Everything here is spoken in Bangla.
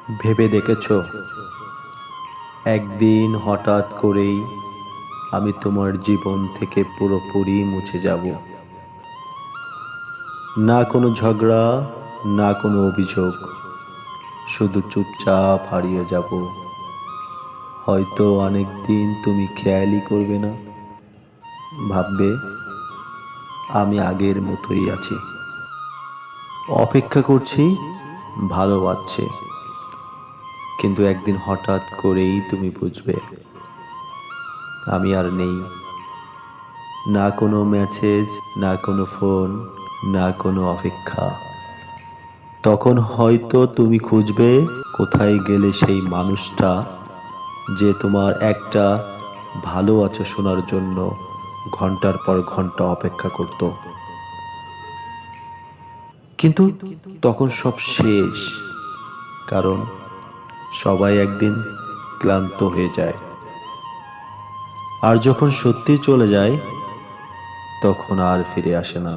ভেবে দেখেছো, একদিন হঠাৎ করেই আমি তোমার জীবন থেকে পুরোপুরি মুছে যাব। না কোনো ঝগড়া, না কোনো অভিযোগ, শুধু চুপচাপ হারিয়ে যাব। হয়তো অনেক দিন তুমি খেয়ালই করবে না, ভাববে আমি আগের মতোই আছি, অপেক্ষা করছি, ভালোবাসছে। কিন্তু একদিন হঠাৎ করেই তুমি বুঝবে আমি আর নেই। না কোনো মেসেজ, না কোনো ফোন, না কোনো অপেক্ষা। তখন হয়তো তুমি খুঁজবে কোথায় গেলে সেই মানুষটা যে তোমার একটা ভালো আছো শোনার জন্য ঘন্টার পর ঘন্টা অপেক্ষা করত। কিন্তু তখন সব শেষ, কারণ সবাই একদিন ক্লান্ত হয়ে যায়। আর যখন সত্যি চলে যায়, তখন আর ফিরে আসে না।